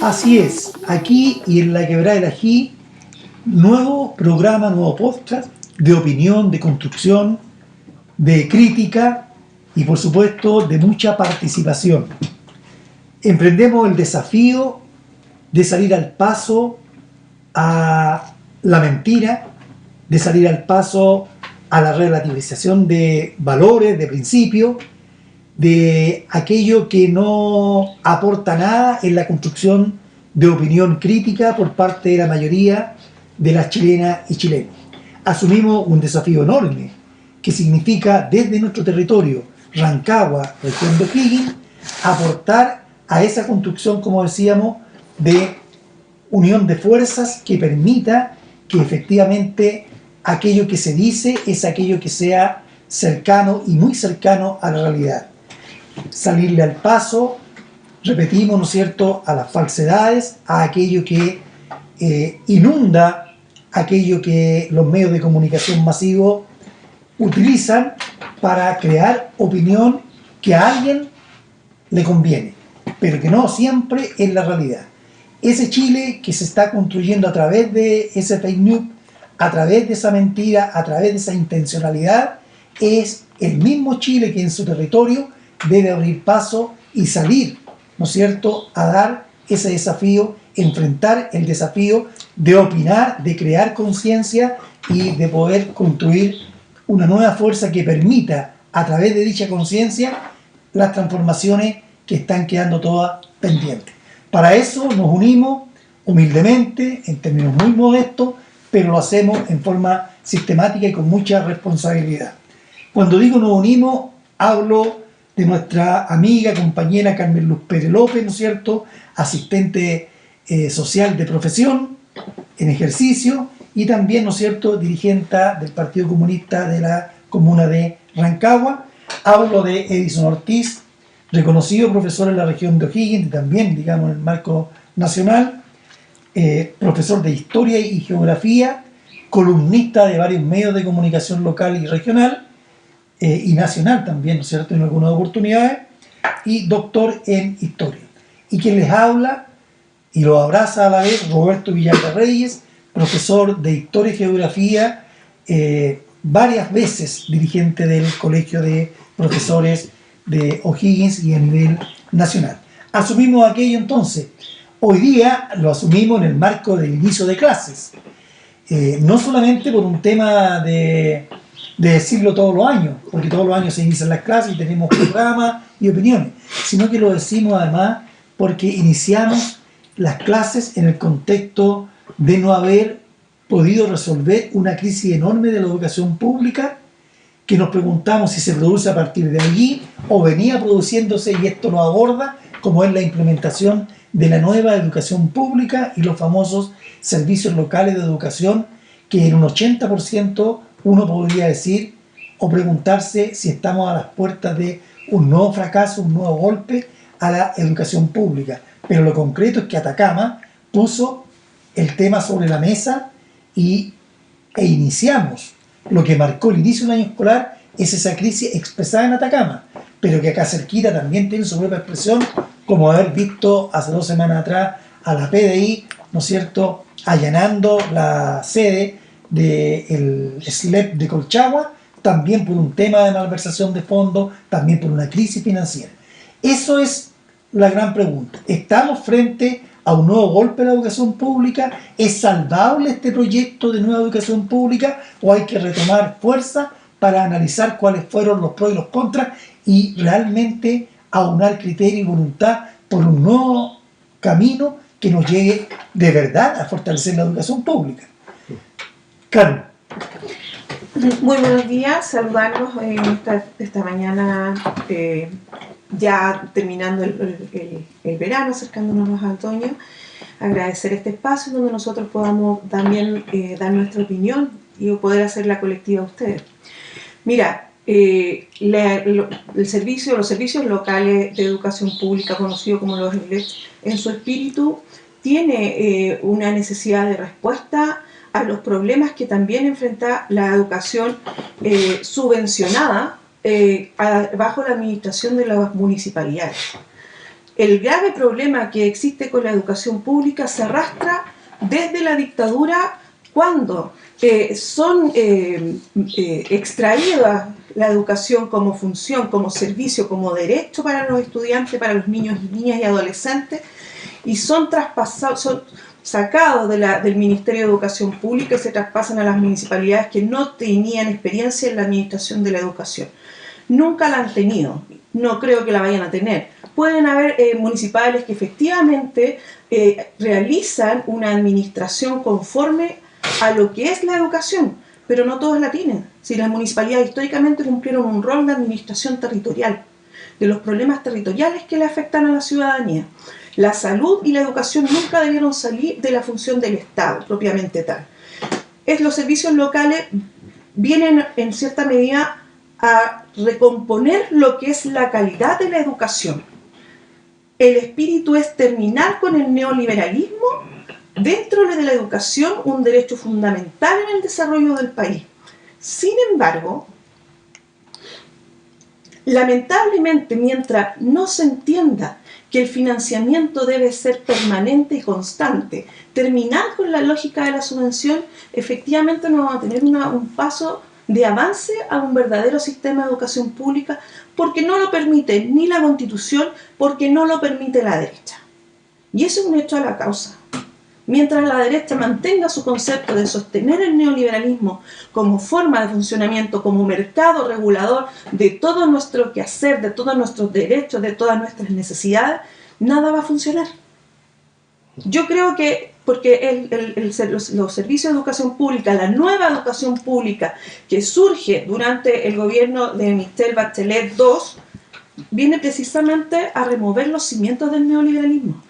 Así es, aquí y en la Quebrada del Ají, nuevo programa, nuevo podcast de opinión, de construcción, de crítica y por supuesto de mucha participación. Emprendemos el desafío de salir al paso a la mentira, de salir al paso a la relativización de valores, de principios, de aquello que no aporta nada en la construcción de opinión crítica por parte de la mayoría de las chilenas y chilenos. Asumimos un desafío enorme que significa desde nuestro territorio, Rancagua, región de O'Higgins, aportar a esa construcción, como decíamos, de unión de fuerzas que permita que efectivamente aquello que se dice es aquello que sea cercano y muy cercano a la realidad. Salirle al paso, repetimos, ¿no es cierto?, a las falsedades, a aquello que inunda, aquello que los medios de comunicación masivos utilizan para crear opinión que a alguien le conviene, pero que no siempre es la realidad. Ese Chile que se está construyendo a través de ese fake news, a través de esa mentira, a través de esa intencionalidad, es el mismo Chile que en su territorio debe abrir paso y salir, ¿no es cierto?, a dar ese desafío, enfrentar el desafío de opinar, de crear conciencia y de poder construir una nueva fuerza que permita, a través de dicha conciencia, las transformaciones que están quedando todas pendientes. Para eso nos unimos humildemente, en términos muy modestos, pero lo hacemos en forma sistemática y con mucha responsabilidad. Cuando digo nos unimos, hablo de nuestra amiga, compañera Carmen Luz Pérez López, ¿no es cierto?, asistente social de profesión, en ejercicio, y también, ¿no es cierto?, dirigente del Partido Comunista de la comuna de Rancagua. Hablo de Edison Ortiz, reconocido profesor en la región de O'Higgins, y también, digamos, en el marco nacional, profesor de Historia y Geografía, columnista de varios medios de comunicación local y regional, y nacional también, ¿no es cierto?, en algunas oportunidades, y doctor en Historia. Y quien les habla y lo abraza a la vez, Roberto Villalba Reyes, profesor de Historia y Geografía, varias veces dirigente del Colegio de Profesores de O'Higgins y a nivel nacional. Asumimos aquello entonces. Hoy día lo asumimos en el marco del inicio de clases. No solamente por un tema de decirlo todos los años, porque todos los años se inician las clases y tenemos programas y opiniones, sino que lo decimos además porque iniciamos las clases en el contexto de no haber podido resolver una crisis enorme de la educación pública, que nos preguntamos si se produce a partir de allí o venía produciéndose, y esto lo aborda, como es la implementación de la nueva educación pública y los famosos servicios locales de educación, que en un 80% uno podría decir o preguntarse si estamos a las puertas de un nuevo fracaso, un nuevo golpe a la educación pública. Pero lo concreto es que Atacama puso el tema sobre la mesa e iniciamos lo que marcó el inicio del año escolar, es esa crisis expresada en Atacama, pero que acá cerquita también tiene su propia expresión, como haber visto hace 2 semanas atrás a la PDI, ¿no es cierto?, allanando la sede del SLEP de Colchagua, también por un tema de malversación de fondos, también por una crisis financiera. Eso es la gran pregunta. ¿Estamos frente a un nuevo golpe de la educación pública? ¿Es salvable este proyecto de nueva educación pública o hay que retomar fuerza para analizar cuáles fueron los pros y los contras y realmente aunar criterio y voluntad por un nuevo camino que nos llegue de verdad a fortalecer la educación pública? Carmen. Muy buenos días, saludarlos esta mañana, ya terminando el verano, acercándonos al otoño. Agradecer este espacio donde nosotros podamos también dar nuestra opinión y poder hacerla colectiva a ustedes. Mira, los servicios locales de educación pública, conocidos como los SLEP, en su espíritu tiene una necesidad de respuesta a los problemas que también enfrenta la educación subvencionada bajo la administración de las municipalidades. el grave problema que existe con la educación pública se arrastra desde la dictadura, cuando son extraídas la educación como función, como servicio, como derecho para los estudiantes, para los niños y niñas y adolescentes, y son traspasados, son sacados del Ministerio de Educación Pública y se traspasan a las municipalidades que no tenían experiencia en la administración de la educación. Nunca la han tenido, no creo que la vayan a tener. Pueden haber municipales que efectivamente realizan una administración conforme a lo que es la educación, pero no todas la tienen. Si las municipalidades históricamente cumplieron un rol de administración territorial, de los problemas territoriales que le afectan a la ciudadanía. La salud y la educación nunca debieron salir de la función del Estado, propiamente tal. Los servicios locales vienen en cierta medida a recomponer lo que es la calidad de la educación. El espíritu es terminar con el neoliberalismo dentro de la educación, un derecho fundamental en el desarrollo del país. Sin embargo, lamentablemente, mientras no se entienda que el financiamiento debe ser permanente y constante, terminar con la lógica de la subvención, efectivamente no vamos a tener un paso de avance a un verdadero sistema de educación pública, porque no lo permite ni la Constitución, porque no lo permite la derecha. Y eso es un hecho a la causa. Mientras la derecha mantenga su concepto de sostener el neoliberalismo como forma de funcionamiento, como mercado regulador de todo nuestro quehacer, de todos nuestros derechos, de todas nuestras necesidades, nada va a funcionar. Yo creo que, porque los servicios de educación pública, la nueva educación pública que surge durante el gobierno de Michelle Bachelet II, viene precisamente a remover los cimientos del neoliberalismo.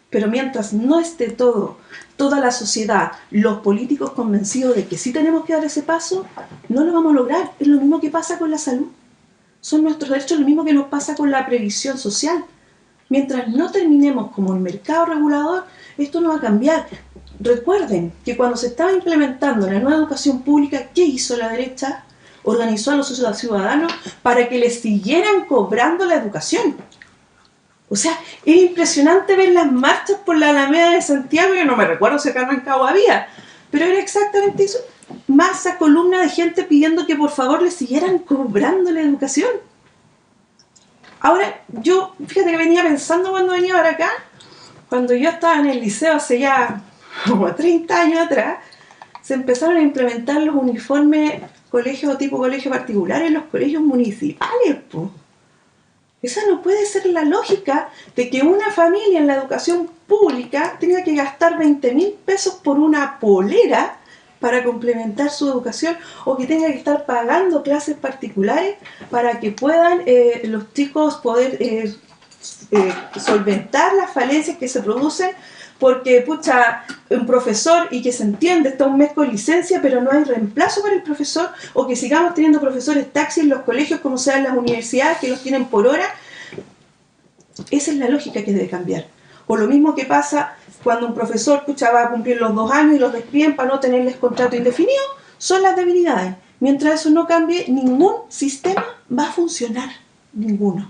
Pero mientras no esté toda la sociedad, los políticos convencidos de que sí tenemos que dar ese paso, no lo vamos a lograr. Es lo mismo que pasa con la salud. Son nuestros derechos, lo mismo que nos pasa con la previsión social. Mientras no terminemos como el mercado regulador, esto no va a cambiar. Recuerden que cuando se estaba implementando la nueva educación pública, ¿qué hizo la derecha? Organizó a los ciudadanos para que les siguieran cobrando la educación. O sea, era impresionante ver las marchas por la Alameda de Santiago. Yo no me recuerdo si acá en Rancagua había, pero era exactamente eso. Masa, columna de gente pidiendo que por favor les siguieran cobrando la educación. Ahora, yo, fíjate que venía pensando cuando venía para acá, cuando yo estaba en el liceo hace ya como 30 años atrás, se empezaron a implementar los uniformes colegios o tipo colegio particular en los colegios municipales, pues. Esa no puede ser la lógica de que una familia en la educación pública tenga que gastar 20.000 pesos por una polera para complementar su educación, o que tenga que estar pagando clases particulares para que puedan los chicos poder solventar las falencias que se producen, porque pucha, un profesor, y que se entiende, está un mes con licencia, pero no hay reemplazo para el profesor, o que sigamos teniendo profesores taxi en los colegios como sea en las universidades, que los tienen por hora. Esa es la lógica que debe cambiar. O lo mismo que pasa cuando un profesor pucha, va a cumplir los 2 años y los despiden para no tenerles contrato indefinido, son las debilidades. Mientras eso no cambie, ningún sistema va a funcionar, ninguno.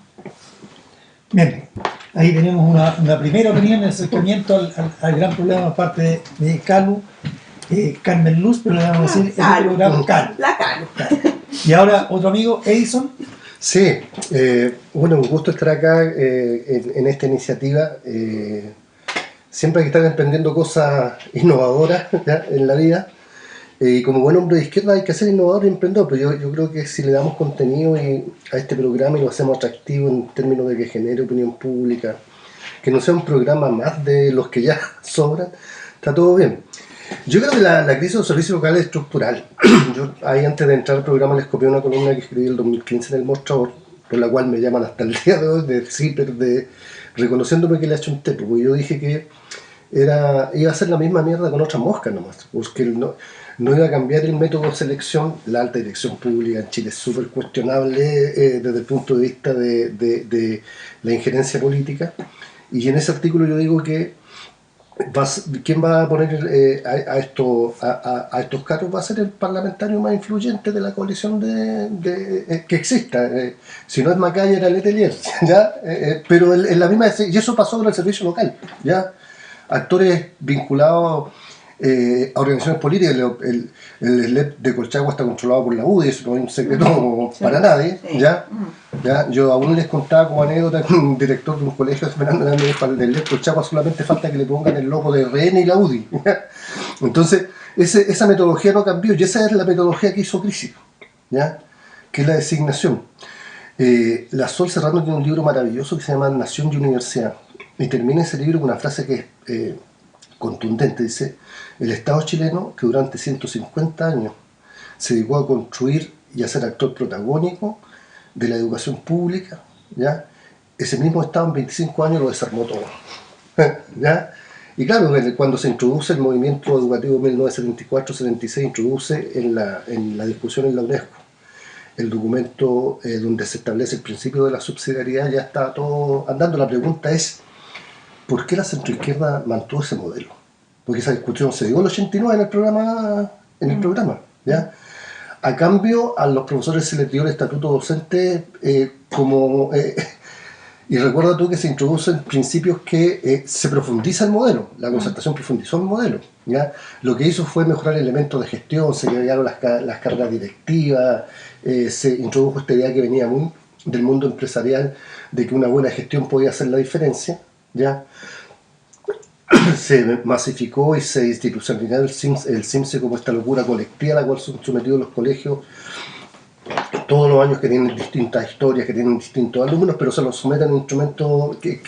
Bien, ahí tenemos una primera opinión de acercamiento al gran problema por parte de Calu, Carmen Luz, pero le vamos a decir el programa Calu. La Calu. Y ahora otro amigo, Edison. Sí, bueno, un gusto estar acá en esta iniciativa. Siempre hay que estar emprendiendo cosas innovadoras, ¿ya?, en la vida. Y como buen hombre de izquierda hay que ser innovador y emprendedor, pero yo creo que si le damos contenido a este programa y lo hacemos atractivo en términos de que genere opinión pública, que no sea un programa más de los que ya sobran, está todo bien. Yo creo que la crisis de los servicios locales es estructural. Yo ahí, antes de entrar al programa, les copié una columna que escribí en el 2015 en El Mostrador, por la cual me llaman hasta el día de hoy de CIPER, reconociéndome que le he hecho un tepo, porque yo dije que iba a ser la misma mierda con otras moscas nomás, porque no iba a cambiar el método de selección. La alta dirección pública en Chile es súper cuestionable desde el punto de vista de la injerencia política, y en ese artículo yo digo que ¿Quién va a poner a estos cargos? Va a ser el parlamentario más influyente de la coalición que exista. Si no es Macaya, era Letelier, ¿ya? Pero en la misma, y eso pasó con el servicio local, ¿ya? Actores vinculados a organizaciones políticas. El SLEP de Colchagua está controlado por la UDI, eso no es un secreto para nadie, ¿ya? ¿Ya? Yo aún les contaba como anécdota que un director de un colegio esperando me dijo, al del SLEP Colchagua solamente falta que le pongan el logo de RN y la UDI, ¿ya? Entonces esa metodología no cambió, y esa es la metodología que hizo Crisis, ¿ya? Que es la designación. La Sol Serrano tiene un libro maravilloso que se llama Nación y Universidad, y termina ese libro con una frase que es contundente. Dice: el Estado chileno, que durante 150 años se dedicó a construir y a ser actor protagónico de la educación pública, ¿ya? Ese mismo Estado en 25 años lo desarmó todo, ¿ya? Y claro, cuando se introduce el movimiento educativo 1974-76, introduce en la discusión en la UNESCO el documento donde se establece el principio de la subsidiariedad. Ya está todo andando. La pregunta es: ¿por qué la centroizquierda mantuvo ese modelo? Porque esa discusión se dio en el 89 en el programa, ¿ya? A cambio, a los profesores se les dio el estatuto docente y recuerda tú que se introducen principios que se profundiza el modelo. La concertación profundizó el modelo, ¿ya? Lo que hizo fue mejorar elementos de gestión, se crearon las cargas directivas, se introdujo esta idea que venía del mundo empresarial, de que una buena gestión podía hacer la diferencia, ¿ya? Se masificó y se institucionalizó el CIMSE como esta locura colectiva a la cual son sometidos los colegios todos los años, que tienen distintas historias, que tienen distintos alumnos, pero se los someten a un instrumento que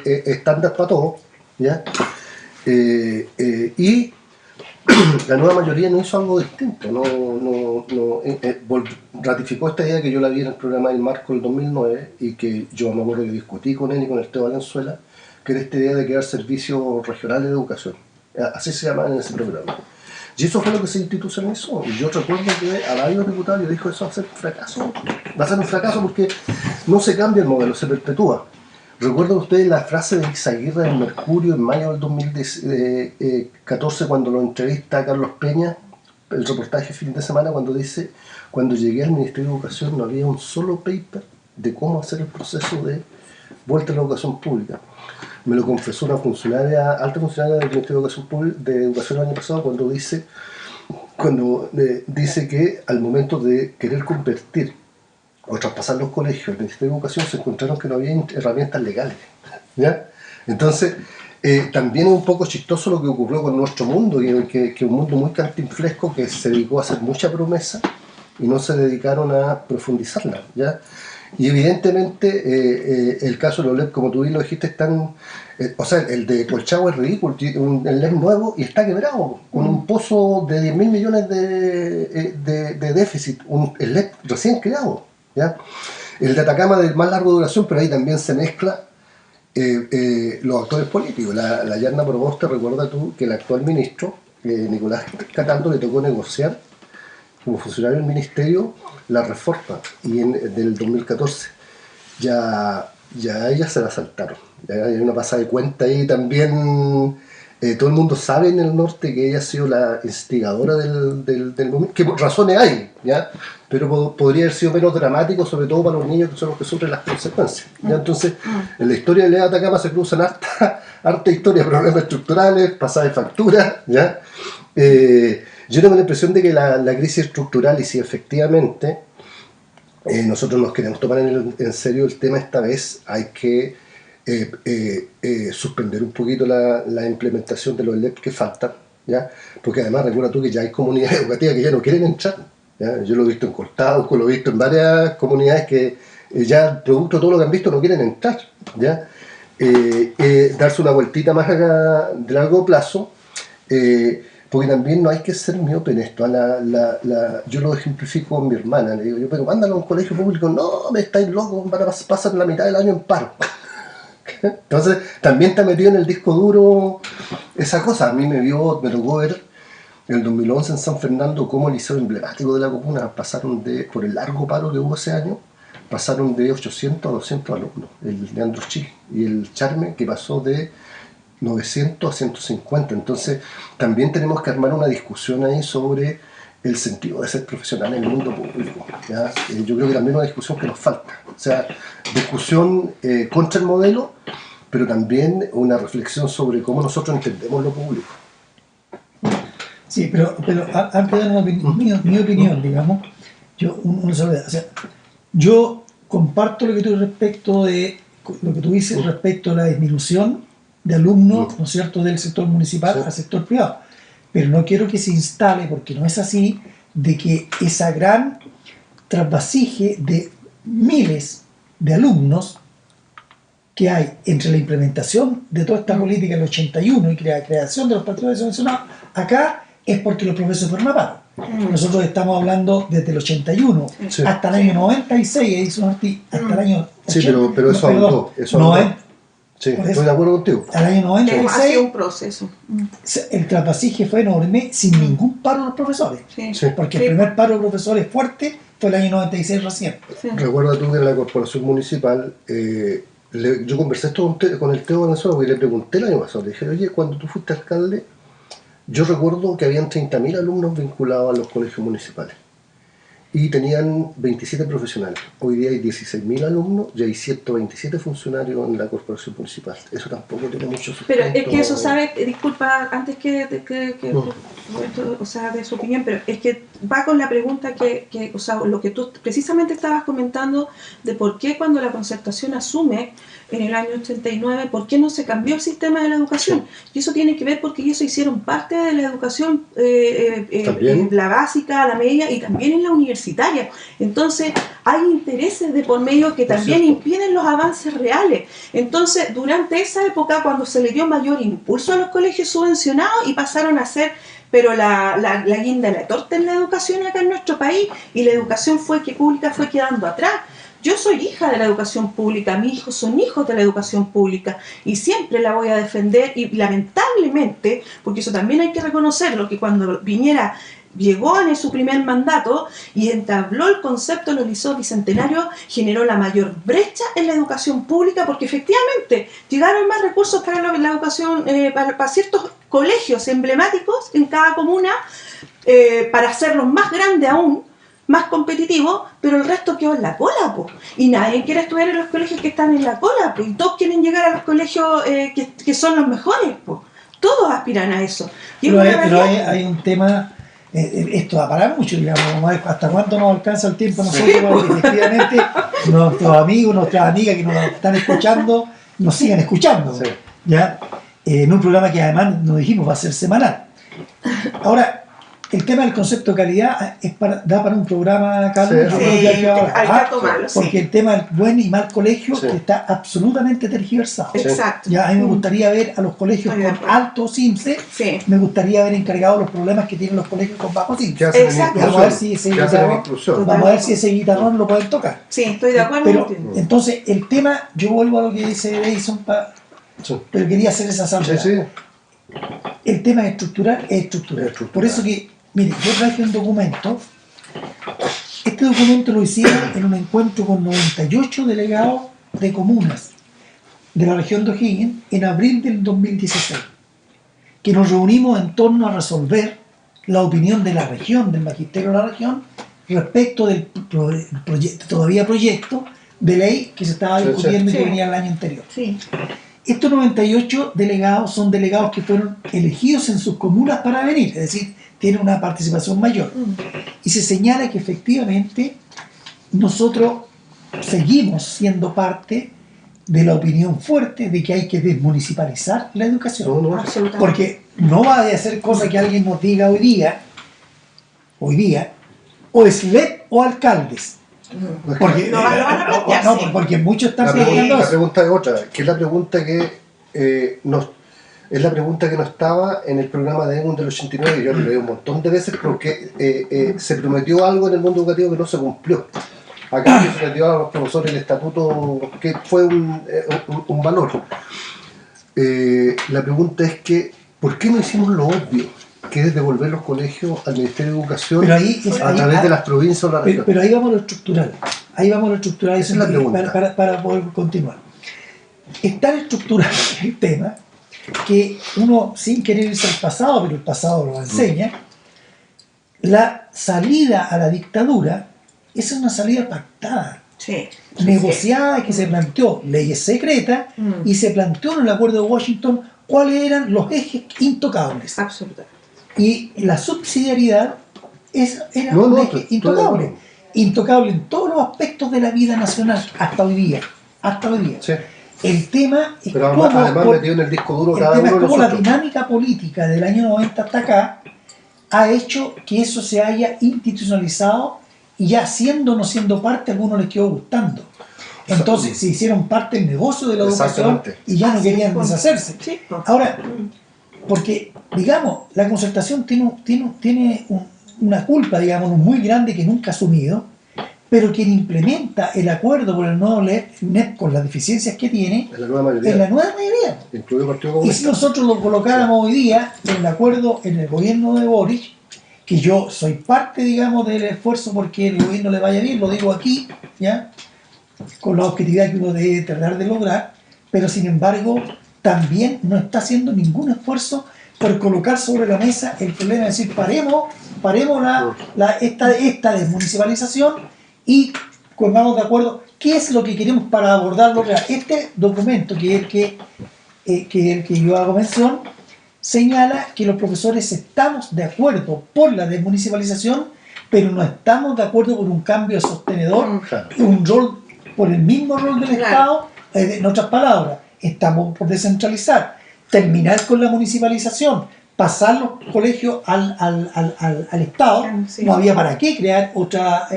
es estándar para todos, ¿ya? Y la nueva mayoría no hizo algo distinto, ratificó esta idea que yo la vi en el programa del Marco del 2009 y que yo me acuerdo que discutí con él y con Esteban Valenzuela, que era esta idea de crear servicios regionales de educación, así se llamaban en ese programa. Y eso fue lo que se institucionalizó. Y yo recuerdo que a varios diputados yo dijo: eso va a ser un fracaso. Va a ser un fracaso porque no se cambia el modelo, se perpetúa. ¿Recuerdan ustedes la frase de Izaguirre en Mercurio en mayo del 2014 cuando lo entrevista a Carlos Peña, el reportaje fin de semana, cuando dice: cuando llegué al Ministerio de Educación no había un solo paper de cómo hacer el proceso de vuelta a la educación pública? Me lo confesó una alta funcionaria del Ministerio de Educación el año pasado, cuando dice que al momento de querer convertir o traspasar los colegios al Ministerio de Educación se encontraron que no había herramientas legales, ¿ya? Entonces, también es un poco chistoso lo que ocurrió con nuestro mundo, que un mundo muy cantinflesco que se dedicó a hacer mucha promesa y no se dedicaron a profundizarla, ¿ya? Y evidentemente el caso de los LEP, como tú bien lo dijiste, el de Colchagua es ridículo, el LEP nuevo y está quebrado, con un pozo de 10.000 millones de déficit, el LEP recién creado, ¿ya? El de Atacama de más larga duración, pero ahí también se mezcla los actores políticos. La Yarna Proboste, recuerda tú que el actual ministro, Nicolás Catando, le tocó negociar como funcionario del ministerio la reforma, y del 2014 ya ella se la saltaron. Ya hay una pasada de cuenta ahí también. Todo el mundo sabe en el norte que ella ha sido la instigadora del movimiento, que razones hay, ¿ya? Pero podría haber sido menos dramático, sobre todo para los niños que son los que sufren las consecuencias, ¿ya? Entonces, en la historia de Lea Atacama se cruzan harta historia, problemas estructurales, pasada de factura, ¿ya? Yo tengo la impresión de que la crisis estructural, y si efectivamente nosotros nos queremos tomar en serio el tema esta vez, hay que suspender un poquito la implementación de los LEP que faltan, ¿ya? Porque además recuerda tú que ya hay comunidades educativas que ya no quieren entrar, ¿ya? Yo lo he visto en Cortauco, lo he visto en varias comunidades que ya, producto de todo lo que han visto, no quieren entrar, ¿ya? Darse una vueltita más de largo plazo, porque también no hay que ser miope en esto. Yo lo ejemplifico con mi hermana, le digo yo: pero mándalo a un colegio público. No, me estáis locos, van a pasar la mitad del año en paro. Entonces también está metido en el disco duro esa cosa. A mí me tocó ver en el 2011 en San Fernando cómo el liceo emblemático de la comuna pasaron por el largo paro que hubo ese año, pasaron de 800 a 200 alumnos, el Leandro Chile, y el Charme, que pasó de 900 a 150. Entonces también tenemos que armar una discusión ahí sobre el sentido de ser profesional en el mundo público, ¿ya? Yo creo que también es una discusión que nos falta, o sea, discusión contra el modelo, pero también una reflexión sobre cómo nosotros entendemos lo público. Sí, pero antes de dar mi opinión, digamos, yo comparto lo que tú dices respecto a la disminución de alumnos, ¿no es cierto?, del sector municipal al sector privado. Pero no quiero que se instale, porque no es así, de que esa gran trasvasije de miles de alumnos que hay entre la implementación de toda esta política en el 81 y la creación de los partidos subvencionados, acá es porque los profesores fueron a paro. Nosotros estamos hablando desde el 81 hasta el año 96, hasta el año 80, sí, pero eso habló. Sí, estoy de acuerdo contigo. Al año 96 ha sido un proceso. El trasvasije fue enorme sin ningún paro de los profesores. Porque el primer paro de profesores fuerte fue el año 96 recién. Recuerda tú que en la corporación municipal yo conversé esto con el Teo Valenzuela porque le pregunté el año pasado, le dije, oye, cuando tú fuiste alcalde, yo recuerdo que habían 30.000 alumnos vinculados a los colegios municipales y tenían 27 profesionales. Hoy día hay 16.000 alumnos y hay 127 funcionarios en la corporación municipal. Eso tampoco tiene mucho sustento. Pero es que eso, ¿sabes? Disculpa, antes o sea, de su opinión, pero es que va con la pregunta o sea, lo que tú precisamente estabas comentando de por qué cuando la concertación asume en el año 89, ¿por qué no se cambió el sistema de la educación? Y eso tiene que ver porque ellos hicieron parte de la educación, la básica, la media y también en la universitaria. Entonces, hay intereses de por medio que también impiden los avances reales. Entonces, durante esa época, cuando se le dio mayor impulso a los colegios subvencionados y pasaron a ser la guinda de la torta en la educación acá en nuestro país, y la educación pública fue quedando atrás. Yo soy hija de la educación pública, mis hijos son hijos de la educación pública y siempre la voy a defender y lamentablemente, porque eso también hay que reconocerlo, que cuando Piñera llegó en su primer mandato y entabló el concepto de los liceos bicentenarios, generó la mayor brecha en la educación pública porque efectivamente llegaron más recursos para la educación, para ciertos colegios emblemáticos en cada comuna, para hacerlos más grandes aún, más competitivo, pero el resto quedó en la cola, po. Y nadie quiere estudiar en los colegios que están en la cola, po. Y todos quieren llegar a los colegios que son los mejores, po. Todos aspiran a eso. Pero hay un tema, esto da para mucho, digamos, hasta cuánto nos alcanza el tiempo nosotros, porque efectivamente nuestros amigos, nuestras amigas que nos están escuchando, nos siguen escuchando, ¿ya? En un programa que además nos dijimos va a ser semanal. Ahora, el tema del concepto de calidad da para un programa, Carlos, porque el tema del buen y mal colegio está absolutamente tergiversado. Exacto. Ya, a mí me gustaría ver a los colegios con alto CIMSE, me gustaría ver encargados los problemas que tienen los colegios con bajo CIMSE. Vamos a ver si ese guitarrón lo pueden tocar. Sí, estoy de acuerdo. Pero entonces el tema, yo vuelvo a lo que dice Edison, pero quería hacer esa salvedad. El tema estructural es estructural. Por eso que, mire, yo traje un documento. Este documento lo hicieron en un encuentro con 98 delegados de comunas de la región de O'Higgins en abril del 2016, que nos reunimos en torno a resolver la opinión de la región, del magisterio de la región, respecto del proyecto de ley que se estaba discutiendo y que venía el año anterior. Estos 98 delegados son delegados que fueron elegidos en sus comunas para venir, es decir, tienen una participación mayor. Y se señala que efectivamente nosotros seguimos siendo parte de la opinión fuerte de que hay que desmunicipalizar la educación. Porque no va a ser cosa que alguien nos diga hoy día, o es LED o alcaldes. Porque, porque muchos están preguntando la pregunta es otra, que es la pregunta que es la pregunta que no estaba en el programa de EGUN del 89, y yo lo leí un montón de veces porque se prometió algo en el mundo educativo que no se cumplió. Acá se prometió a los profesores el estatuto que fue un valor. La pregunta es que ¿por qué no hicimos lo obvio? Que es devolver los colegios al Ministerio de Educación a través de las provincias o la región. Pero ahí vamos a lo estructural. Esa es la pregunta. Para poder continuar. Es tan estructural el tema que uno, sin querer irse al pasado, pero el pasado lo enseña, la salida a la dictadura es una salida pactada, Sí. negociada, que se planteó leyes secretas y se planteó en el acuerdo de Washington cuáles eran los ejes intocables. Absolutamente. Y la subsidiariedad era No, un no, eje estoy de intocable. acuerdo. Intocable en todos los aspectos de la vida nacional, hasta hoy día. Hasta hoy día. Sí. El tema es Pero cómo, además metido en el disco duro el cada tema uno es de cómo la nosotros. dinámica política del año 90 hasta acá ha hecho que eso se haya institucionalizado y ya siendo o no siendo parte, a algunos les quedó gustando. Entonces se hicieron parte del negocio de la educación Exactamente. y ya no querían pues. deshacerse. Sí, pues. Ahora, porque, digamos, la concertación tiene una culpa, digamos, muy grande que nunca ha asumido, pero quien implementa el acuerdo por el nuevo NEP con las deficiencias que tiene Es la nueva mayoría. es la nueva mayoría. Incluido el Partido Y Comunista. si nosotros lo colocáramos hoy día en el acuerdo, en el gobierno de Boric, que yo soy parte, digamos, del esfuerzo porque el gobierno le vaya bien, lo digo aquí, ¿ya? Con la objetividad que uno debe tratar de lograr, pero sin embargo también no está haciendo ningún esfuerzo por colocar sobre la mesa el problema, es decir, paremos esta desmunicipalización y pongamos de acuerdo qué es lo que queremos para abordarlo. Este documento, que es el que yo hago mención, señala que los profesores estamos de acuerdo por la desmunicipalización, pero no estamos de acuerdo por un cambio sostenedor, Claro. un rol, por el mismo rol del Claro. Estado. En otras palabras, estamos por descentralizar, terminar con la municipalización, pasar los colegios al Estado. Sí. No había para qué crear otra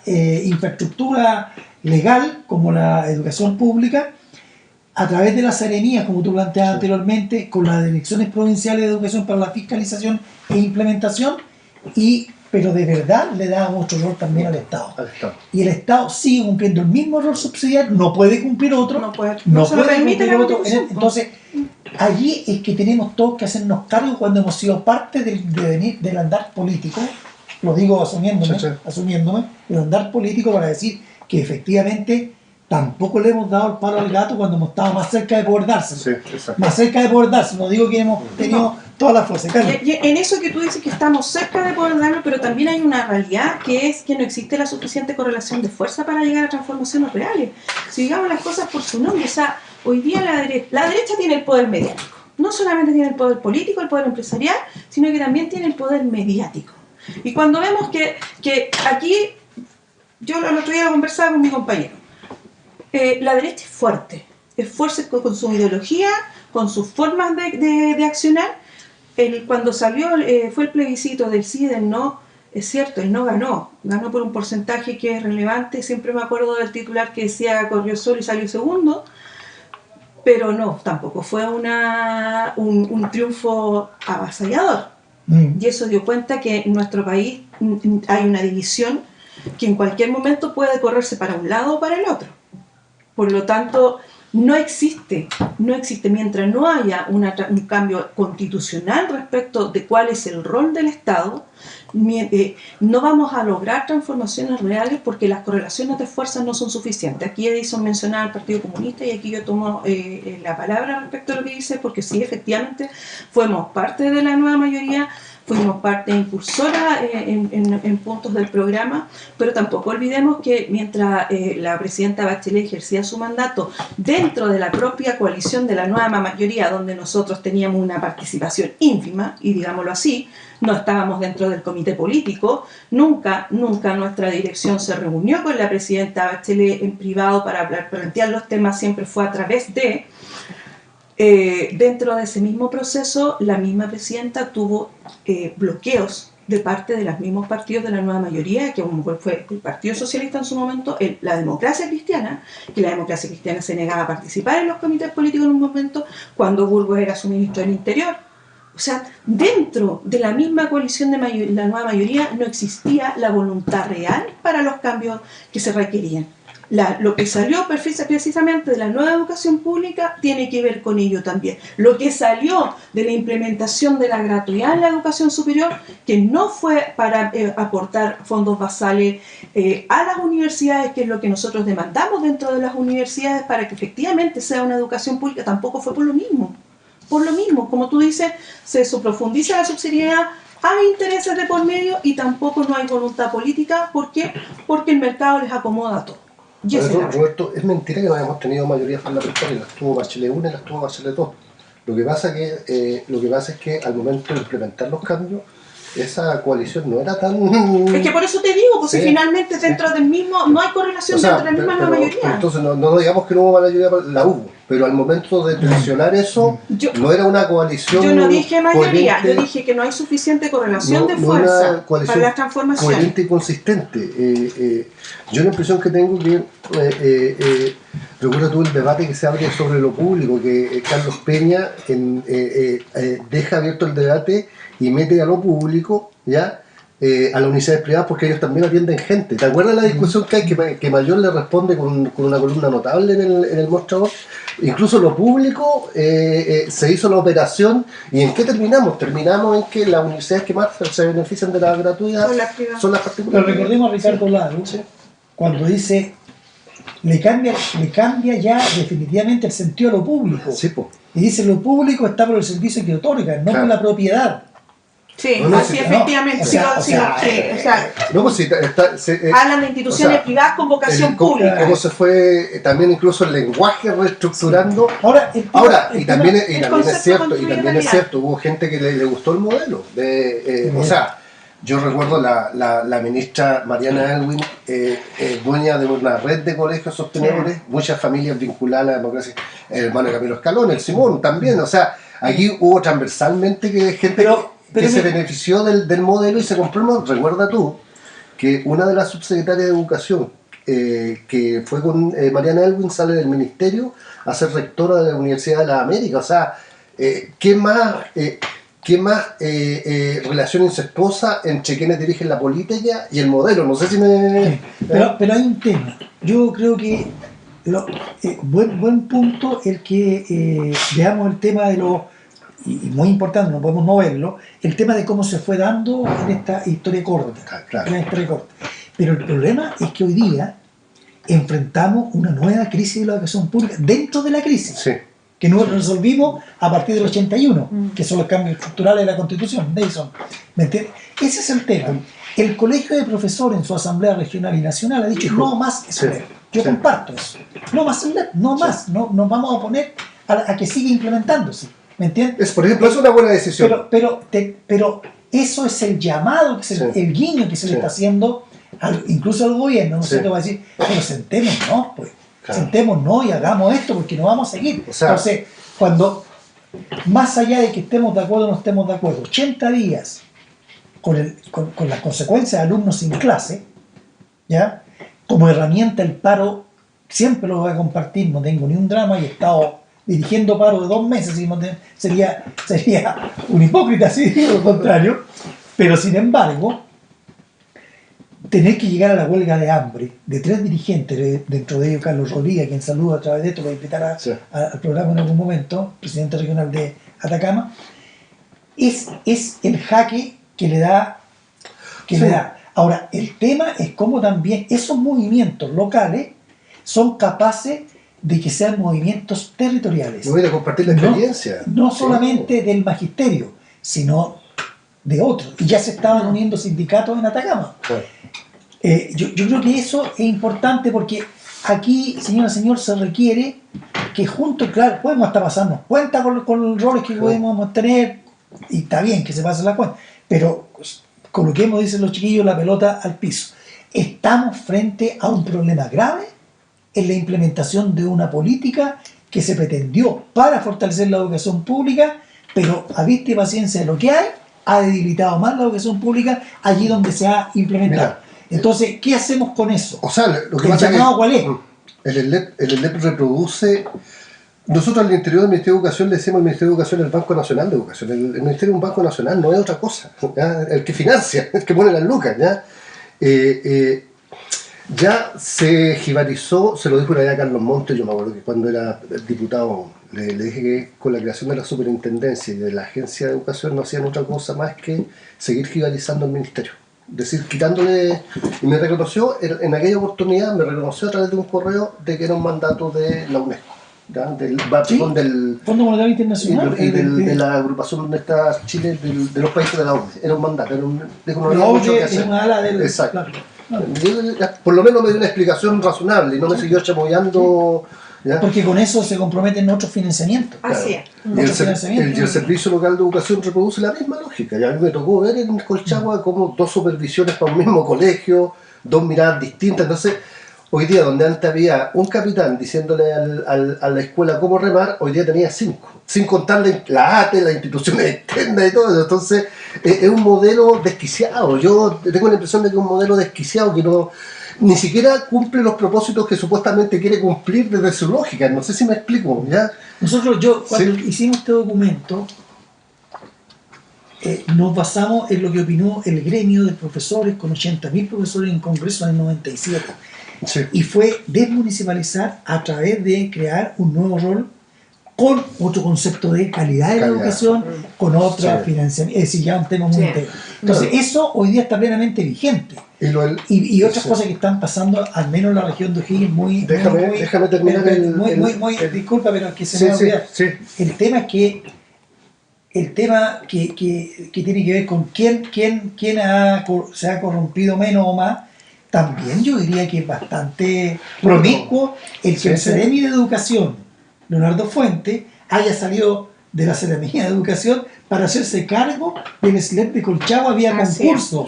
infraestructura legal como la educación pública, a través de las serenías, como tú planteabas anteriormente, con las direcciones provinciales de educación para la fiscalización e implementación, pero de verdad le da mucho rol también al Estado. Al Estado. Y el Estado sigue cumpliendo el mismo rol subsidiario, no puede cumplir otro, No se lo permite cumplir la otro. Constitución. Entonces, allí es que tenemos todos que hacernos cargo cuando hemos sido parte del andar político, lo digo asumiéndome, el andar político, para decir que efectivamente tampoco le hemos dado el palo al gato cuando hemos estado más cerca de poder dárselo. Sí, exacto. Más cerca de poder dárselo, no digo que hemos tenido toda la fuerza. Carlos. Y en eso que tú dices que estamos cerca de poder darlo, pero también hay una realidad que es que no existe la suficiente correlación de fuerza para llegar a transformaciones reales. Si digamos las cosas por su nombre, o sea, hoy día la derecha tiene el poder mediático. No solamente tiene el poder político, el poder empresarial, sino que también tiene el poder mediático. Y cuando vemos que aquí, yo el otro día lo conversaba con mi compañero, la derecha es fuerte con su ideología, con sus formas de accionar. Cuando salió, fue el plebiscito del sí y del no, es cierto, el no ganó por un porcentaje que es relevante. Siempre me acuerdo del titular que decía corrió solo y salió segundo, pero no, tampoco fue un triunfo avasallador. Y eso dio cuenta que en nuestro país hay una división que en cualquier momento puede correrse para un lado o para el otro. Por lo tanto, no existe, mientras no haya un cambio constitucional respecto de cuál es el rol del Estado, no vamos a lograr transformaciones reales porque las correlaciones de fuerzas no son suficientes. Aquí Edison mencionaba al Partido Comunista y aquí yo tomo la palabra respecto a lo que dice, porque sí, efectivamente, fuimos parte de la nueva mayoría, fuimos parte impulsora en puntos del programa, pero tampoco olvidemos que mientras la presidenta Bachelet ejercía su mandato dentro de la propia coalición de la nueva mayoría, donde nosotros teníamos una participación ínfima, y digámoslo así, no estábamos dentro del comité político, nunca nuestra dirección se reunió con la presidenta Bachelet en privado para plantear los temas, siempre fue a través de... dentro de ese mismo proceso, la misma presidenta tuvo bloqueos de parte de los mismos partidos de la nueva mayoría, que fue el Partido Socialista en su momento, la Democracia Cristiana, que la Democracia Cristiana se negaba a participar en los comités políticos en un momento, cuando Burgos era su ministro del Interior. O sea, dentro de la misma coalición de la nueva mayoría no existía la voluntad real para los cambios que se requerían. lo que salió precisamente de la nueva educación pública tiene que ver con ello también. Lo que salió de la implementación de la gratuidad en la educación superior, que no fue para aportar fondos basales a las universidades, que es lo que nosotros demandamos dentro de las universidades para que efectivamente sea una educación pública, tampoco fue por lo mismo. Por lo mismo, como tú dices, se profundiza la subsidiariedad, hay intereses de por medio y tampoco no hay voluntad política. ¿Por qué? Porque el mercado les acomoda todo. Roberto, es mentira que no hayamos tenido mayoría parlamentaria, las tuvo Bachelet 1 y las tuvo Bachelet 2. Lo que pasa es que al momento de implementar los cambios, esa coalición no era tan... Es que por eso te digo, pues sí, si finalmente dentro del mismo, no hay correlación, o sea, dentro del mismo la mayoría. Entonces no digamos que no hubo mayoría, la hubo, pero al momento de presionar eso, no era una coalición. Yo no dije mayoría, coherente, yo dije que no hay suficiente correlación de fuerza para la transformación. Coherente y consistente. Yo la impresión que tengo que recuerda tú el debate que se abre sobre lo público, que Carlos Peña deja abierto el debate y mete a lo público, ¿ya? A las universidades privadas, porque ellos también atienden gente. ¿Te acuerdas la discusión que hay? Que Mayor le responde con una columna notable en el mostrador. Incluso lo público se hizo la operación. ¿Y en qué terminamos? Terminamos en que las universidades que más se benefician de la gratuidad son las particulares. Pero recordemos a Ricardo Lagos, ¿sí?, cuando dice le cambia ya definitivamente el sentido a lo público. Sí, po. Y dice lo público está por el servicio que otorga, no Claro. por la propiedad. Sí, No, así sí, efectivamente. No, pues sí, Hablan de instituciones privadas con vocación pública. Cómo se fue también incluso el lenguaje reestructurando. Ahora, Y también es cierto, hubo gente que le gustó el modelo. O sea, yo recuerdo la ministra Mariana Elwin, dueña de una red de colegios sostenedores, muchas familias vinculadas a la democracia, el hermano Camilo Escalón, el Simón también. O sea, aquí hubo transversalmente gente que se benefició del modelo y se compró el modelo. Recuerda tú que una de las subsecretarias de Educación, que fue con Mariana Elwin, sale del ministerio a ser rectora de la Universidad de las Américas. O sea, ¿qué más relación incestuosa entre quienes dirigen la política y el modelo? No sé si me... Pero hay un tema. Yo creo que buen punto el que veamos el tema de los... Y muy importante, no podemos no verlo, el tema de cómo se fue dando en esta historia corta. Claro. En la historia corta. Pero el problema es que hoy día enfrentamos una nueva crisis de la educación pública dentro de la crisis. Sí. Que no resolvimos a partir del 81, que son los cambios estructurales de la Constitución, Nelson. ¿Me entiendes? Ese es el tema. El Colegio de Profesores en su Asamblea Regional y Nacional ha dicho no más SLEP. Yo comparto eso. No más SLEP, no más. No nos vamos a oponer a que siga implementándose. ¿Me entiendes? Por ejemplo, es una buena decisión. Pero eso es el llamado, el guiño que se le está haciendo incluso al gobierno. No sé qué va a decir, pero sentémonos, pues. Claro. Sentémonos y hagamos esto porque no vamos a seguir. O sea, entonces, cuando, más allá de que estemos de acuerdo o no estemos de acuerdo, 80 días con las consecuencias de alumnos sin clase, ¿ya? Como herramienta el paro, siempre lo voy a compartir, no tengo ni un drama y he estado dirigiendo paro de 2 meses, sería un hipócrita si digo lo contrario, pero sin embargo, tener que llegar a la huelga de hambre de 3 dirigentes, dentro de ellos Carlos Rodríguez, quien saluda a través de esto, lo invitará al programa en algún momento, presidente regional de Atacama, es el jaque que le da. Ahora, el tema es cómo también esos movimientos locales son capaces de que sean movimientos territoriales. Yo voy a compartir la experiencia. No solamente del magisterio, sino de otros. Y ya se estaban uniendo sindicatos en Atacama. Claro. Yo creo que eso es importante porque aquí, señora, señor, se requiere que juntos, claro, podemos hasta pasarnos cuenta con los roles que podemos tener, y está bien que se pasen la cuenta, pero coloquemos, dicen los chiquillos, la pelota al piso. Estamos frente a un problema grave en la implementación de una política que se pretendió para fortalecer la educación pública, pero a vista y paciencia de lo que hay, ha debilitado más la educación pública allí donde se ha implementado. Mira, entonces, ¿qué hacemos con eso? O sea, lo que pasa es ¿cuál es? El ELEP reproduce... Nosotros al interior del Ministerio de Educación le decimos al Ministerio de Educación el Banco Nacional de Educación. El Ministerio es un banco nacional, no es otra cosa. ¿Ya? El que financia, el que pone las lucas. ¿Ya? Ya se jibarizó, se lo dijo una vez a Carlos Montes, yo me acuerdo que cuando era diputado le dije que con la creación de la superintendencia y de la agencia de educación no hacían otra cosa más que seguir jibarizando el ministerio. Es decir, quitándole, y me reconoció, en aquella oportunidad me reconoció a través de un correo de que era un mandato de la UNESCO, ¿ya? Del Fondo Monetario Internacional y de la agrupación donde está Chile, de los países de la OCDE. Era un mandato, dijo, no la había mucho que OCDE hacer. es una ala del... Exacto. Claro. Por lo menos me dio una explicación razonable y no me siguió chamoyando. ¿Ya? Porque con eso se comprometen otros financiamientos. Así es. Y el servicio local de educación reproduce la misma lógica. Y a mí me tocó ver en Colchagua como 2 supervisiones para un mismo colegio, 2 miradas distintas. Entonces, hoy día, donde antes había un capitán diciéndole a la escuela cómo remar, hoy día tenía 5. Sin contar la ATE, las instituciones externas y todo eso. Entonces, es un modelo desquiciado. Yo tengo la impresión de que es un modelo desquiciado que no... ni siquiera cumple los propósitos que supuestamente quiere cumplir desde su lógica. No sé si me explico, ¿ya? Nosotros, cuando hicimos este documento, nos basamos en lo que opinó el gremio de profesores, con 80.000 profesores en congreso en el 97. Sí. Y fue desmunicipalizar a través de crear un nuevo rol con otro concepto de calidad de la educación, con otra financiamiento, es decir, ya un tema muy integral. Entonces, eso hoy día está plenamente vigente. Y otras cosas que están pasando, al menos en la región de O'Higgins, déjame terminar disculpa, pero que se me va a olvidar. El tema es que tiene que ver con quién se ha corrompido menos o más, también yo diría que es bastante promiscuo el que el Ceremi de Educación, Leonardo Fuente, haya salido de la Seremía de Educación para hacerse cargo del SLEP de Colchagua vía concurso.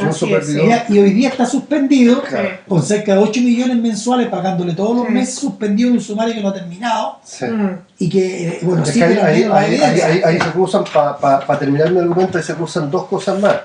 Y hoy día está suspendido, con cerca de 8 millones mensuales, pagándole todos los meses, suspendido en un sumario que no ha terminado. Y que, bueno, es que ahí se cruzan, para terminar mi argumento, ahí se cruzan 2 cosas más.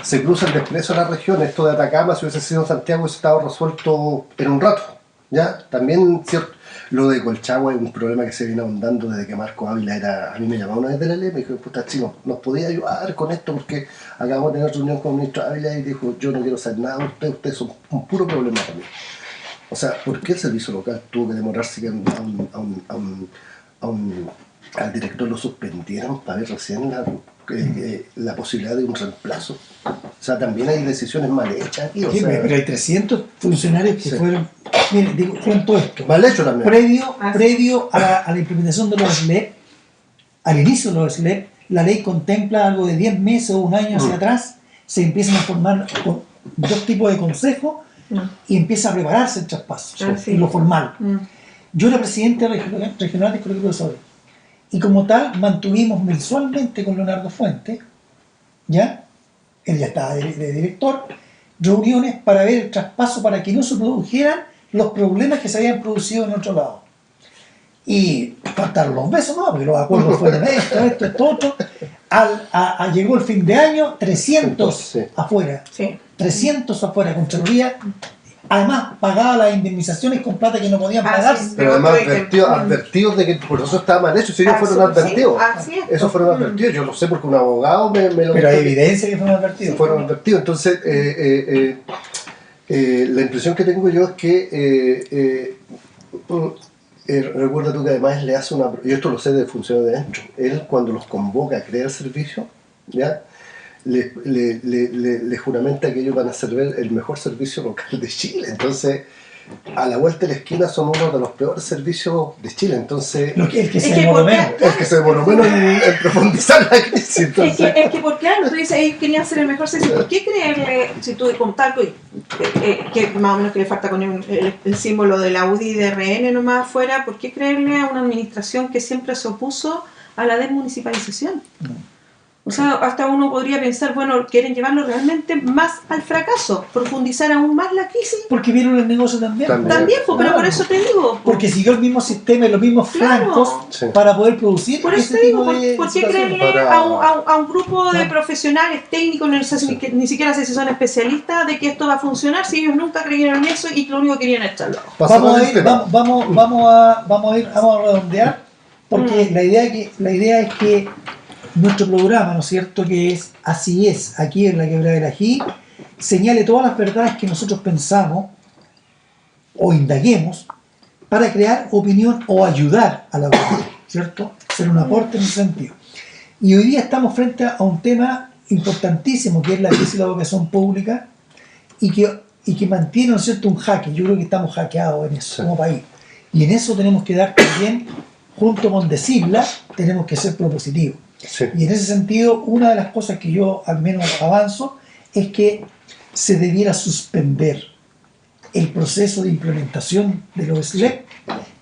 Se cruza el desprecio a la región. Esto de Atacama, si hubiese sido en Santiago, hubiese estado resuelto en un rato. ¿Ya? También, cierto. Lo de Colchagua es un problema que se viene ahondando desde que Marco Ávila era... A mí me llamaba una vez de la ley, me dijo, puta chino, ¿nos podía ayudar con esto? Porque acabamos de tener reunión con el ministro Ávila y dijo, yo no quiero hacer nada de ustedes son un puro problema para mí. O sea, ¿por qué el servicio local tuvo que demorarse que al director lo suspendieran para ver recién la posibilidad de un reemplazo? O sea, también hay decisiones mal hechas aquí. O sea, pero hay 300 funcionarios que fueron... Miren, fueron todo esto. Mal hecho también. Previo a la implementación de los SLEP, al inicio de los SLEP, la ley contempla algo de 10 meses o un año hacia atrás, se empiezan a formar 2 tipos de consejos y empieza a prepararse el traspaso, lo formal. Yo era presidente regional del Colegio de Profesores y como tal mantuvimos mensualmente con Leonardo Fuente, ¿ya? Él ya estaba de director, reuniones para ver el traspaso para que no se produjeran los problemas que se habían producido en otro lado. Y faltaron los besos, no, porque los acuerdos fueron esto, otro. Llegó el fin de año, 300 afuera. 300 afuera, Contraloría. Además, pagaba las indemnizaciones con plata que no podían pagar. Pero además advertidos de que por eso estaba mal hecho. Si ellos fueron advertidos. Esos fueron advertidos. Yo lo sé porque un abogado me lo... Pero hay evidencia que fueron advertidos. Fueron advertidos. Entonces, la impresión que tengo yo es que recuerda tú que además le hace una... Yo esto lo sé de funcionarios de dentro. Él cuando los convoca a crear el servicio, ¿ya? Le juramenta que ellos van a servir el mejor servicio local de Chile. Entonces, a la vuelta de la esquina son uno de los peores servicios de Chile. Entonces, el que se demoró menos en profundizar la crisis. Entonces, es que por claro, tú dices, ellos querían ser el mejor servicio. ¿Por qué creerle, si tú con talco, que más o menos que le falta con el símbolo de la UDI y de RN nomás afuera, por qué creerle a una administración que siempre se opuso a la desmunicipalización? O sea, hasta uno podría pensar, bueno, quieren llevarlo realmente más al fracaso, profundizar aún más la crisis. Porque vieron el negocio también, pero por eso te digo. Porque siguió el mismo sistema y los mismos flancos para poder producir. Por eso te digo, ¿por qué creerle a un grupo de profesionales técnicos, que ni siquiera sé si son especialistas, de que esto va a funcionar si ellos nunca creyeron en eso y lo único que querían es echarlo? Vamos a redondear, porque la idea es que nuestro programa, ¿no es cierto?, que es Así es, aquí en la Quebrada del Ají, señale todas las verdades que nosotros pensamos o indaguemos para crear opinión o ayudar a la opinión, ¿cierto? Ser un aporte en ese sentido. Y hoy día estamos frente a un tema importantísimo, que es la crisis de la educación pública, y que mantiene, ¿no es cierto?, un jaque. Yo creo que estamos hackeados en eso, como país. Y en eso tenemos que dar también, junto con decirla, tenemos que ser propositivos. Sí. Y en ese sentido, una de las cosas que yo al menos avanzo es que se debiera suspender el proceso de implementación de los SLEP,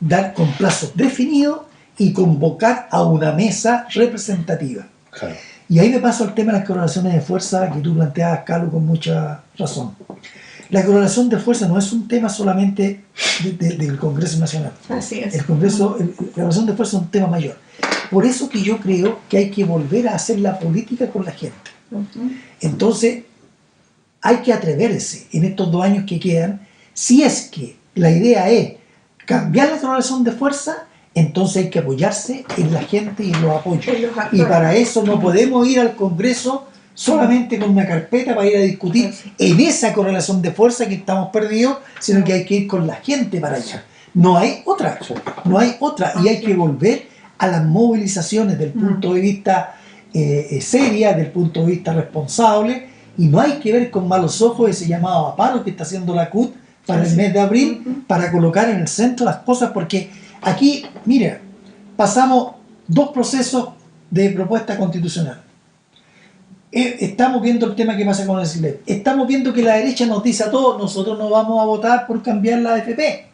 dar con plazos definidos y convocar a una mesa representativa. Claro. Y ahí me paso al tema de las correlaciones de fuerza que tú planteabas, Carlos, con mucha razón. La correlación de fuerza no es un tema solamente del Congreso Nacional. Así es. La correlación de fuerza es un tema mayor. Por eso que yo creo que hay que volver a hacer la política con la gente. Entonces, hay que atreverse en estos 2 años que quedan. Si es que la idea es cambiar la correlación de fuerza, entonces hay que apoyarse en la gente y en los apoyos. Y para eso no podemos ir al Congreso solamente con una carpeta para ir a discutir en esa correlación de fuerza que estamos perdidos, sino que hay que ir con la gente para allá. No hay otra, y hay que volver a las movilizaciones del punto de vista seria, del punto de vista responsable, y no hay que ver con malos ojos ese llamado a paro que está haciendo la CUT para el mes de abril, para colocar en el centro las cosas, porque aquí, mira, pasamos 2 procesos de propuesta constitucional. Estamos viendo el tema que pasa con el SLEP. Estamos viendo que la derecha nos dice a todos, nosotros no vamos a votar por cambiar la AFP.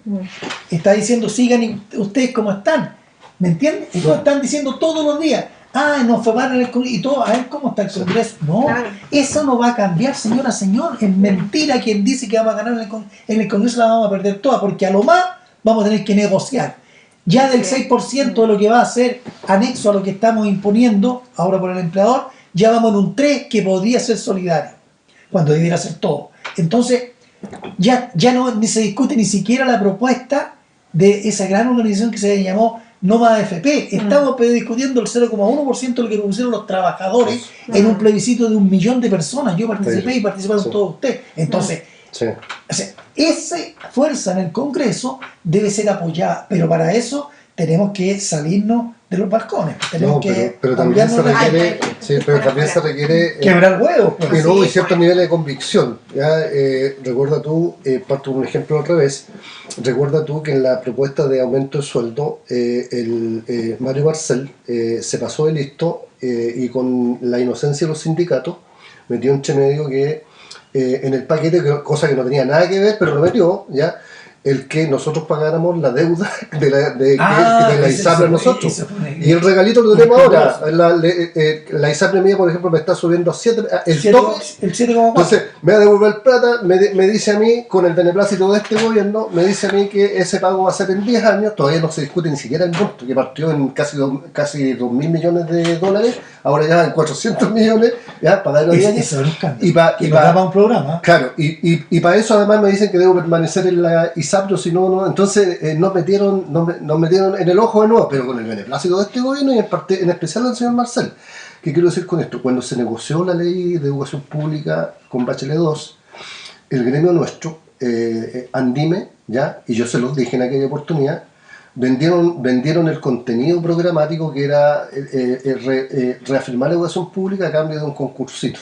Está diciendo, sigan ustedes como están. ¿Me entiendes? Eso están diciendo todos los días. Nos fue mal en el Congreso. Y todo, a ver cómo está el Congreso. No, eso no va a cambiar, señora, señor. Es mentira quien dice que vamos a ganar en el Congreso, la vamos a perder toda, porque a lo más vamos a tener que negociar. Ya del 6% de lo que va a ser anexo a lo que estamos imponiendo ahora por el empleador, ya vamos en un 3% que podría ser solidario, cuando debiera ser todo. Entonces, ya no ni se discute ni siquiera la propuesta de esa gran organización que se llamó No Más AFP. Estamos discutiendo el 0,1% de lo que propusieron los trabajadores en un plebiscito de 1 millón de personas. Yo participé y participaron todos ustedes. Entonces, esa fuerza en el Congreso debe ser apoyada, pero para eso tenemos que salirnos de los balcones. Tenemos pero también se requiere, también se requiere quebrar huevos. Pues. Y ciertos niveles de convicción. ¿Ya? Recuerda tú, parto un ejemplo al revés, recuerda tú que en la propuesta de aumento de sueldo, Mario Marcel se pasó de listo y con la inocencia de los sindicatos metió entre medio que en el paquete, cosa que no tenía nada que ver, pero lo metió, ¿ya? El que nosotros pagáramos la deuda de la ISAPRE a nosotros. Y el regalito lo tenemos ahora. La ISAPRE mía, por ejemplo, me está subiendo a 7, el 7,4. Entonces, me va a devolver plata, me dice a mí, con el beneplácito de este gobierno, me dice a mí que ese pago va a ser en 10 años, todavía no se discute ni siquiera el monto, que partió en casi 2.000 millones de dólares, ahora ya en 400 millones, ya, para dar 10 años. Y para un programa. Claro, y para eso además me dicen que debo permanecer en la ISAPRE, si no, entonces nos metieron en el ojo de nuevo, pero con el beneplácito de este gobierno y en especial del señor Marcel. ¿Qué quiero decir con esto? Cuando se negoció la ley de educación pública con Bachelet 2, el gremio nuestro, Andime, ¿ya? Y yo se los dije en aquella oportunidad, vendieron el contenido programático que era reafirmar la educación pública a cambio de un concursito,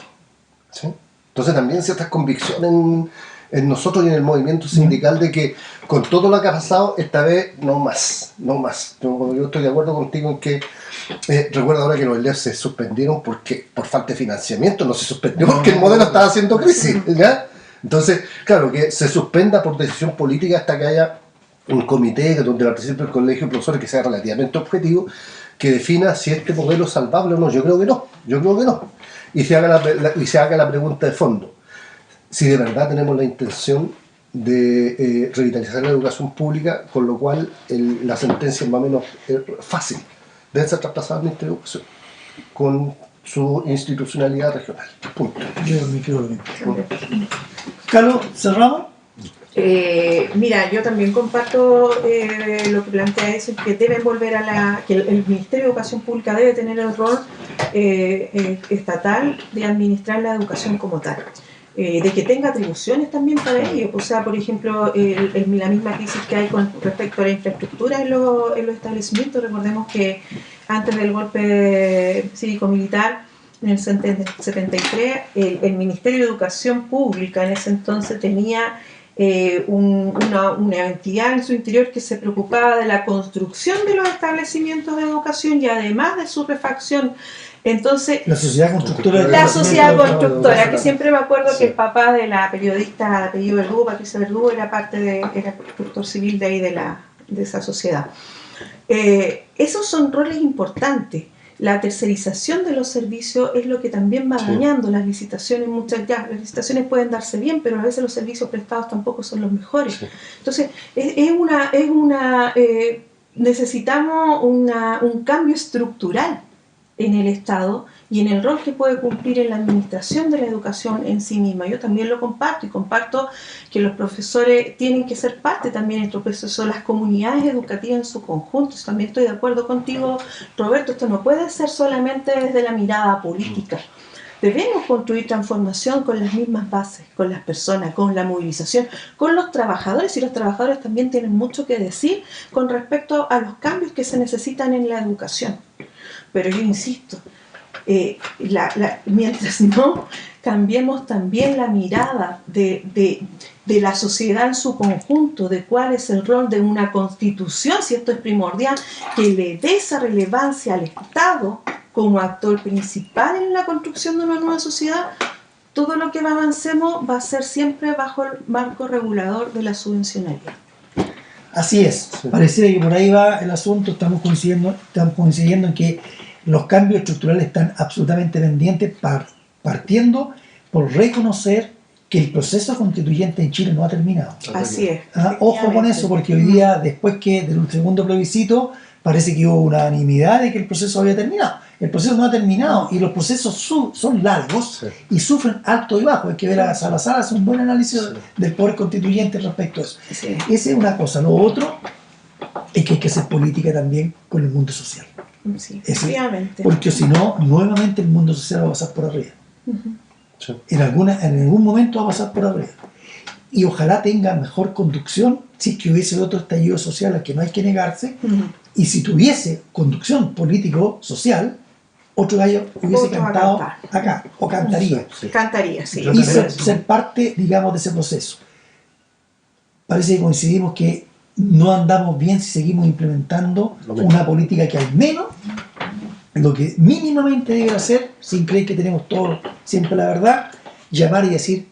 ¿sí? Entonces también ciertas convicciones en nosotros y en el movimiento sindical de que con todo lo que ha pasado, esta vez no más. Yo estoy de acuerdo contigo en que recuerda ahora que los LEF se suspendieron por falta de financiamiento, no se suspendió porque el modelo estaba haciendo crisis, ¿ya? Entonces, claro, que se suspenda por decisión política hasta que haya un comité donde participe el colegio de profesores que sea relativamente objetivo, que defina si este modelo es salvable o no. Yo creo que no. Y se haga la pregunta de fondo. Si de verdad tenemos la intención de revitalizar la educación pública, con lo cual la sentencia es más o menos fácil, debe ser traspasada al Ministerio de Educación con su institucionalidad regional. Punto. Yo me quedo bien. Carlos, ¿cerramos? Mira, yo también comparto lo que plantea eso, que deben volver que el Ministerio de Educación Pública debe tener el rol estatal de administrar la educación como tal. de que tenga atribuciones también para ello. O sea, por ejemplo, la misma crisis que hay con respecto a la infraestructura en los establecimientos. Recordemos que antes del golpe cívico-militar, en el 73, el Ministerio de Educación Pública en ese entonces tenía una entidad en su interior que se preocupaba de la construcción de los establecimientos de educación y además de su refacción. Entonces, la sociedad constructora, que siempre me acuerdo que el papá de la periodista de apellido Verdugo, Patricia Verdugo, era constructor civil de ahí de esa sociedad. Esos son roles importantes. La tercerización de los servicios es lo que también va dañando las licitaciones. Las licitaciones pueden darse bien, pero a veces los servicios prestados tampoco son los mejores. Entonces, necesitamos un cambio estructural en el Estado y en el rol que puede cumplir en la administración de la educación en sí misma. Yo también lo comparto, y comparto que los profesores tienen que ser parte también de este proceso, las comunidades educativas en su conjunto. También estoy de acuerdo contigo, Roberto, esto no puede ser solamente desde la mirada política. Debemos construir transformación con las mismas bases, con las personas, con la movilización, con los trabajadores, y los trabajadores también tienen mucho que decir con respecto a los cambios que se necesitan en la educación. Pero yo insisto, mientras no cambiemos también la mirada de la sociedad en su conjunto, de cuál es el rol de una constitución, si esto es primordial, que le dé esa relevancia al Estado como actor principal en la construcción de una nueva sociedad, todo lo que avancemos va a ser siempre bajo el marco regulador de la subvencionalidad. Así es, pareciera que por ahí va el asunto. Estamos coincidiendo en que los cambios estructurales están absolutamente pendientes, partiendo por reconocer que el proceso constituyente en Chile no ha terminado. Así es. Ojo con eso, porque hoy día, después que del segundo plebiscito, parece que hubo unanimidad de que el proceso había terminado. El proceso no ha terminado y los procesos son largos y sufren alto y bajo. Hay que ver a Salazar hacer un buen análisis del poder constituyente respecto a eso. Sí. Esa es una cosa. Lo otro es que hay que hacer política también con el mundo social. Sí, efectivamente. Porque si no, nuevamente el mundo social va a pasar por arriba. Uh-huh. Sí. En algún momento va a pasar por arriba. Y ojalá tenga mejor conducción, si es que hubiese otro estallido social al que no hay que negarse. Uh-huh. Y si tuviese conducción político-social, otro gallo hubiese cantado acá, o cantaría. Sí. Cantaría, sí. Y ser parte, digamos, de ese proceso. Parece que coincidimos que no andamos bien si seguimos implementando una política que al menos lo que mínimamente debe hacer, sin creer que tenemos todo siempre la verdad, llamar y decir,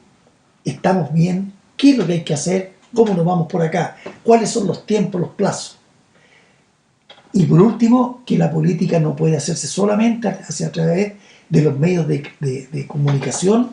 estamos bien, qué es lo que hay que hacer, cómo nos vamos por acá, cuáles son los tiempos, los plazos. Y por último, que la política no puede hacerse solamente a través de los medios de comunicación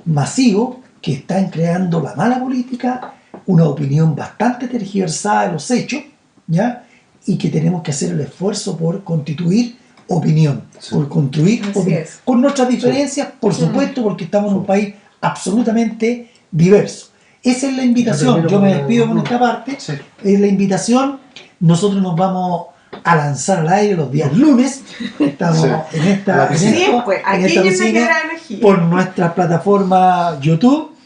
masivos que están creando la mala política, una opinión bastante tergiversada de los hechos, ¿ya? Y que tenemos que hacer el esfuerzo por constituir opinión, por construir opinión, con nuestras diferencias, por supuesto, porque estamos en un país absolutamente diverso. Esa es la invitación. Yo me despido con esta parte. Es la invitación. Nosotros nos vamos a lanzar al aire los días lunes. Estamos en esta piscina por nuestra plataforma YouTube.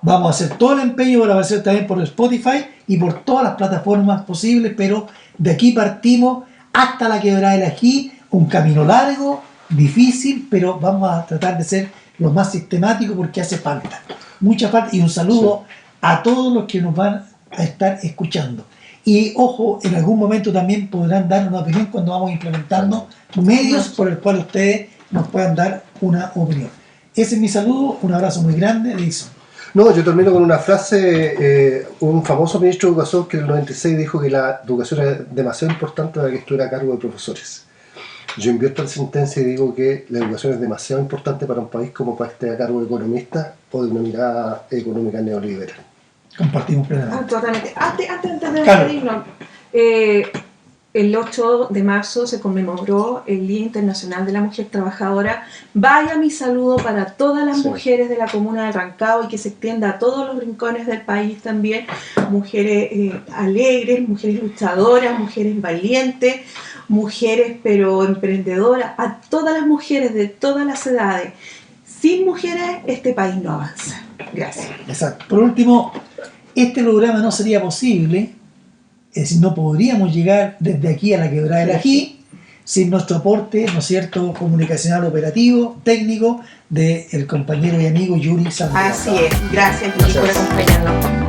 Vamos a hacer todo el empeño para aparecer también por Spotify y por todas las plataformas posibles, pero de aquí partimos hasta la Quebrada del Ají, un camino largo, difícil, pero vamos a tratar de ser lo más sistemático porque hace falta, mucha falta. Y un saludo a todos los que nos van a estar escuchando. Y ojo, en algún momento también podrán dar una opinión cuando vamos implementando medios por el cual ustedes nos puedan dar una opinión. Ese es mi saludo, un abrazo muy grande, Edison. No, yo termino con una frase, un famoso ministro de Educación que en el 96 dijo que la educación era demasiado importante para que estuviera a cargo de profesores. Yo invierto la sentencia y digo que la educación es demasiado importante para un país como para estar a cargo de economistas o de una mirada económica neoliberal. Compartimos plenamente. Totalmente. Antes de despedirnos, el 8 de marzo se conmemoró el Día Internacional de la Mujer Trabajadora. Vaya mi saludo para todas las mujeres de la comuna de Rancagua y que se extienda a todos los rincones del país también. Mujeres alegres, mujeres luchadoras, mujeres valientes, mujeres pero emprendedoras, a todas las mujeres de todas las edades. Sin mujeres este país no avanza. Gracias. Exacto. Por último, este programa no sería posible, es decir, no podríamos llegar desde aquí a la Quebrada del Ají sin nuestro aporte, ¿no es cierto?, comunicacional, operativo, técnico, del compañero y amigo Yuri Santos. Así es. Gracias, Yuri, por acompañarnos.